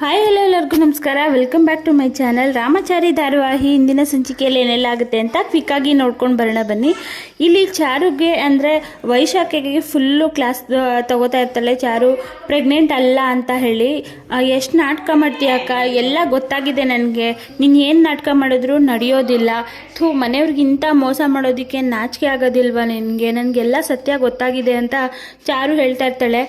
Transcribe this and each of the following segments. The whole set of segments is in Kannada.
ಹಾಯ್ ಹಲೋ ಎಲ್ಲರಿಗೂ ನಮಸ್ಕಾರ. Welcome back to my channel. Ramachari ಧಾರಾವಾಹಿ ಇಂದಿನ ಸಂಚಿಕೆಯಲ್ಲಿ ಏನೆಲ್ಲ ಆಗುತ್ತೆ ಅಂತ ಕ್ವಿಕ್ಕಾಗಿ ನೋಡ್ಕೊಂಡು ಬರೋಣ ಬನ್ನಿ. ಇಲ್ಲಿ ಚಾರುಗೆ ಅಂದರೆ ವೈಶಾಖಿಗೆ ಫುಲ್ಲು ಕ್ಲಾಸ್ ತಗೋತಾ ಇರ್ತಾಳೆ. ಚಾರು ಪ್ರೆಗ್ನೆಂಟ್ ಅಲ್ಲ ಅಂತ ಹೇಳಿ. ಎಷ್ಟು ನಾಟಕ ಮಾಡ್ತೀಯ ಅಕ್ಕ, ಎಲ್ಲ ಗೊತ್ತಾಗಿದೆ ನನಗೆ, ನೀನು ಏನು ನಾಟಕ ಮಾಡಿದ್ರು ನಡೆಯೋದಿಲ್ಲ. ಮನೆಯವ್ರಿಗೆ ಇಂಥ ಮೋಸ ಮಾಡೋದಕ್ಕೆ ನಾಚಿಕೆ ಆಗೋದಿಲ್ವ ನಿನಗೆ, ನನಗೆಲ್ಲ ಸತ್ಯ ಗೊತ್ತಾಗಿದೆ ಅಂತ ಚಾರು ಹೇಳ್ತಾ ಇರ್ತಾಳೆ.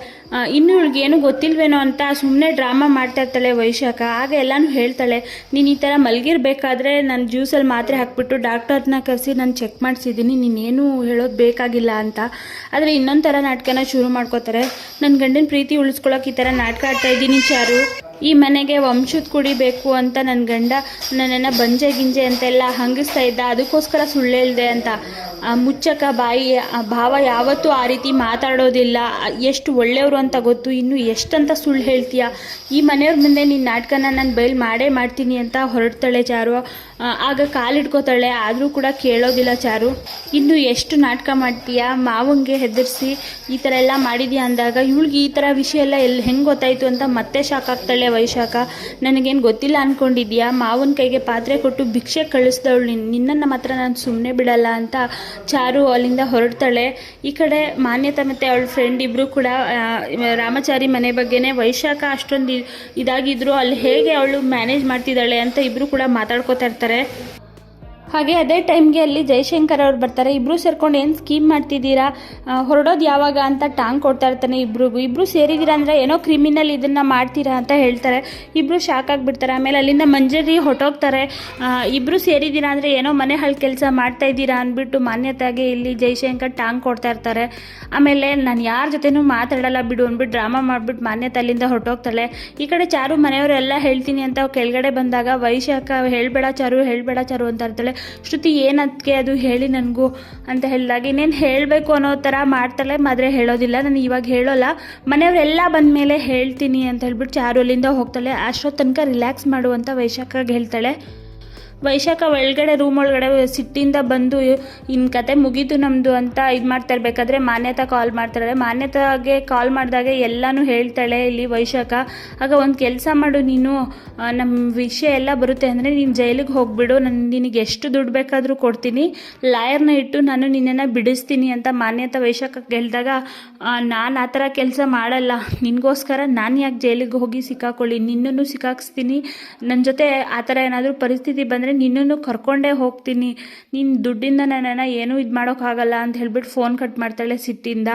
ಇನ್ನು ಇವಳಿಗೇನು ಗೊತ್ತಿಲ್ವೇನೋ ಅಂತ ಸುಮ್ಮನೆ ಡ್ರಾಮಾ ಮಾಡ್ತಾ ಇರ್ತಾಳೆ ವೈಶಾಖ. ಆಗ ಎಲ್ಲನೂ ಹೇಳ್ತಾಳೆ, ನೀನು ಈ ಥರ ಮಲಗಿರ್ಬೇಕಾದ್ರೆ ನಾನು ಜ್ಯೂಸಲ್ಲಿ ಮಾತ್ರೆ ಹಾಕ್ಬಿಟ್ಟು ಡಾಕ್ಟರ್ನ ಕರೆಸಿ ನಾನು ಚೆಕ್ ಮಾಡಿಸಿದ್ದೀನಿ, ನೀನೇನು ಹೇಳೋದು ಬೇಕಾಗಿಲ್ಲ ಅಂತ. ಆದರೆ ಇನ್ನೊಂದು ಥರ ನಾಟಕನ ಶುರು ಮಾಡ್ಕೋತಾರೆ. ನನ್ನ ಗಂಡನ ಪ್ರೀತಿ ಉಳಿಸ್ಕೊಳ್ಳೋಕೆ ಈ ಥರ ನಾಟಕ ಆಡ್ತಾ ಇದ್ದೀನಿ ಚಾರು. ಈ ಮನೆಗೆ ವಂಶದ ಕುಡಿಬೇಕು ಅಂತ ನನ್ನ ಗಂಡ ನನ್ನನ್ನು ಬಂಜೆ ಗಿಂಜೆ ಅಂತೆಲ್ಲ ಹಂಗಿಸ್ತಾ ಇದ್ದ, ಅದಕ್ಕೋಸ್ಕರ ಸುಳ್ಳು ಹೇಳ್ದೆ ಅಂತ. ಮುಚ್ಚಕ ಬಾಯಿ, ಭಾವ ಯಾವತ್ತೂ ಆ ರೀತಿ ಮಾತಾಡೋದಿಲ್ಲ, ಎಷ್ಟು ಒಳ್ಳೆಯವರು ಅಂತ ಗೊತ್ತು, ಇನ್ನು ಎಷ್ಟಂತ ಸುಳ್ಳು ಹೇಳ್ತೀಯ, ಈ ಮನೆಯವ್ರ ಮುಂದೆ ನಿನ್ನ ನಾಟಕನ ನಾನು ಬಯಲು ಮಾಡೇ ಮಾಡ್ತೀನಿ ಅಂತ ಹೊರಡ್ತಾಳೆ ಚಾರು. ಆಗ ಕಾಲಿಡ್ಕೋತಾಳೆ, ಆದರೂ ಕೂಡ ಕೇಳೋದಿಲ್ಲ ಚಾರು. ಇನ್ನು ಎಷ್ಟು ನಾಟಕ ಮಾಡ್ತೀಯಾ, ಮಾವಂಗೆ ಹೆದರಿಸಿ ಈ ಥರ ಎಲ್ಲ ಮಾಡಿದ್ಯಾ ಅಂದಾಗ ಇವಳಿಗೆ ಈ ಥರ ವಿಷಯ ಎಲ್ಲ ಹೆಂಗೆ ಗೊತ್ತಾಯಿತು ಅಂತ ಮತ್ತೆ ಶಾಕ್ ಆಗ್ತಾಳೆ ವೈಶಾಖ. ನನಗೇನು ಗೊತ್ತಿಲ್ಲ ಅಂದ್ಕೊಂಡಿದ್ಯಾ, ಮಾವನ ಕೈಗೆ ಪಾತ್ರೆ ಕೊಟ್ಟು ಭಿಕ್ಷೆ ಕಳಿಸ್ದವಳು ನಿನ್ನನ್ನು ಮಾತ್ರ ನಾನು ಸುಮ್ಮನೆ ಬಿಡಲ್ಲ ಅಂತ ಚಾರು ಅಲ್ಲಿಂದ ಹೊರಡ್ತಾಳೆ. ಈ ಕಡೆ ಮಾನ್ಯತಾ ಮತ್ತು ಅವಳ ಫ್ರೆಂಡ್ ಇಬ್ಬರು ಕೂಡ ರಾಮಚಾರಿ ಮನೆ ಬಗ್ಗೆನೇ ವೈಶಾಖ ಅಷ್ಟೊಂದು ಇದಾಗಿದ್ರು ಅಲ್ಲಿ ಹೇಗೆ ಅವಳು ಮ್ಯಾನೇಜ್ ಮಾಡ್ತಿದ್ದಾಳೆ ಅಂತ ಇಬ್ಬರು ಕೂಡ ಮಾತಾಡ್ಕೋತಾ ಇರ್ತಾರೆ. ಹಾಗೆ ಅದೇ ಟೈಮ್ಗೆ ಅಲ್ಲಿ ಜಯಶಂಕರ್ ಅವ್ರು ಬರ್ತಾರೆ. ಇಬ್ಬರು ಸೇರ್ಕೊಂಡು ಏನು ಸ್ಕೀಮ್ ಮಾಡ್ತಿದ್ದೀರಾ, ಹೊರಡೋದು ಯಾವಾಗ ಅಂತ ಟಾಂಗ್ ಕೊಡ್ತಾ ಇರ್ತಾನೆ ಇಬ್ಬರು ಸೇರಿದ್ದೀರಾ ಅಂದರೆ ಏನೋ ಕ್ರಿಮಿನಲ್ ಇದನ್ನು ಮಾಡ್ತೀರಾ ಅಂತ ಹೇಳ್ತಾರೆ. ಇಬ್ಬರು ಶಾಕ್ ಆಗಿಬಿಡ್ತಾರೆ. ಆಮೇಲೆ ಅಲ್ಲಿಂದ ಮಂಜರಿ ಹೊಟ್ಟೋಗ್ತಾರೆ. ಇಬ್ಬರು ಸೇರಿದ್ದೀರಾ ಅಂದರೆ ಏನೋ ಮನೆ ಹಳ್ಳ ಕೆಲಸ ಮಾಡ್ತಾ ಇದ್ದೀರಾ ಅಂದ್ಬಿಟ್ಟು ಮಾನ್ಯತೆಗೆ ಇಲ್ಲಿ ಜಯಶಂಕರ್ ಟಾಂಗ್ ಕೊಡ್ತಾ ಇರ್ತಾರೆ. ಆಮೇಲೆ ನಾನು ಯಾರ ಜೊತೆನೂ ಮಾತಾಡಲ್ಲ ಬಿಡು ಅಂದ್ಬಿಟ್ಟು ಡ್ರಾಮಾ ಮಾಡಿಬಿಟ್ಟು ಮಾನ್ಯತೆ ಅಲ್ಲಿಂದ ಹೊಟ್ಟೋಗ್ತಾಳೆ. ಈ ಕಡೆ ಚಾರು ಮನೆಯವರೆಲ್ಲ ಹೇಳ್ತೀನಿ ಅಂತ ಕೆಳಗಡೆ ಬಂದಾಗ ವೈಶಾಖ ಹೇಳಬೇಡ ಚಾರು ಅಂತ ಇರ್ತಾಳೆ. ಶ್ರುತಿ ಏನದಕ್ಕೆ ಅದು ಹೇಳಿ ನನಗೂ ಅಂತ ಹೇಳಿದಾಗ ಇನ್ನೇನು ಹೇಳಬೇಕು ಅನ್ನೋ ಥರ ಮಾಡ್ತಾಳೆ, ಆದರೆ ಹೇಳೋದಿಲ್ಲ. ನಾನು ಇವಾಗ ಹೇಳೋಲ್ಲ, ಮನೆಯವರೆಲ್ಲ ಬಂದ ಮೇಲೆ ಹೇಳ್ತೀನಿ ಅಂತ ಹೇಳ್ಬಿಟ್ಟು ಚಾರು ಅಲ್ಲಿಂದ ಹೋಗ್ತಾಳೆ. ಅಷ್ಟೊತ್ತು ತನಕ ರಿಲ್ಯಾಕ್ಸ್ ಮಾಡು ಅಂತ ವೈಶಾಖಗೆ ಹೇಳ್ತಾಳೆ. ವೈಶಾಖ ಒಳಗಡೆ ರೂಮ್ ಒಳಗಡೆ ಸಿಟ್ಟಿಂದ ಬಂದು ಇನ್ನು ಕತೆ ಮುಗೀತು ನಮ್ಮದು ಅಂತ ಇದು ಮಾಡ್ತಾ ಇರಬೇಕಾದ್ರೆ ಮಾನ್ಯತಾ ಕಾಲ್ ಮಾಡ್ತಾಳೆ. ಮಾನ್ಯತಾಗೆ ಕಾಲ್ ಮಾಡಿದಾಗೆ ಎಲ್ಲನೂ ಹೇಳ್ತಾಳೆ ಇಲ್ಲಿ ವೈಶಾಖ. ಆಗ ಒಂದು ಕೆಲಸ ಮಾಡು, ನೀನು ನಮ್ಮ ವಿಷಯ ಎಲ್ಲ ಬರುತ್ತೆ ಅಂದರೆ ನೀನು ಜೈಲಿಗೆ ಹೋಗಿಬಿಡು, ನಿನಗೆ ಎಷ್ಟು ದುಡ್ಡು ಬೇಕಾದರೂ ಕೊಡ್ತೀನಿ, ಲಾಯರ್ನ ಇಟ್ಟು ನಾನು ನಿನ್ನನ್ನು ಬಿಡಿಸ್ತೀನಿ ಅಂತ ಮಾನ್ಯತಾ ವೈಶಾಖಕ್ಕೆ ಹೇಳಿದಾಗ, ನಾನು ಆ ಥರ ಕೆಲಸ ಮಾಡಲ್ಲ, ನಿನಗೋಸ್ಕರ ನಾನು ಯಾಕೆ ಜೈಲಿಗೆ ಹೋಗಿ ಸಿಕ್ಕಾಕೊಳ್ಳಿ, ನಿನ್ನನ್ನು ಸಿಕ್ಕಾಕ್ಸ್ತೀನಿ, ನನ್ನ ಜೊತೆ ಆ ಥರ ಏನಾದರೂ ಪರಿಸ್ಥಿತಿ ಬಂದರೆ ನಿನ್ನನ್ನು ಕರ್ಕೊಂಡೇ ಹೋಗ್ತೀನಿ, ನೀನು ದುಡ್ಡಿಂದ ನನ್ನನ್ನು ಏನೂ ಇದು ಮಾಡೋಕ್ಕಾಗಲ್ಲ ಅಂತ ಹೇಳ್ಬಿಟ್ಟು ಫೋನ್ ಕಟ್ ಮಾಡ್ತಾಳೆ ಸಿಟ್ಟಿಂದ.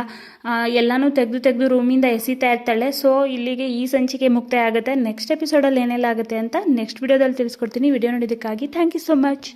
ಎಲ್ಲನೂ ತೆಗೆದು ರೂಮಿಂದ ಎಸಿತಾ ಇರ್ತಾಳೆ. ಸೊ ಇಲ್ಲಿಗೆ ಈ ಸಂಚಿಕೆ ಮುಕ್ತಾಯ ಆಗುತ್ತೆ. ನೆಕ್ಸ್ಟ್ ಎಪಿಸೋಡಲ್ಲಿ ಏನೆಲ್ಲ ಆಗುತ್ತೆ ಅಂತ ನೆಕ್ಸ್ಟ್ ವಿಡಿಯೋದಲ್ಲಿ ತಿಳಿಸ್ಕೊಡ್ತೀನಿ. ವಿಡಿಯೋ ನೋಡೋದಕ್ಕಾಗಿ ಥ್ಯಾಂಕ್ ಯು ಸೊ ಮಚ್.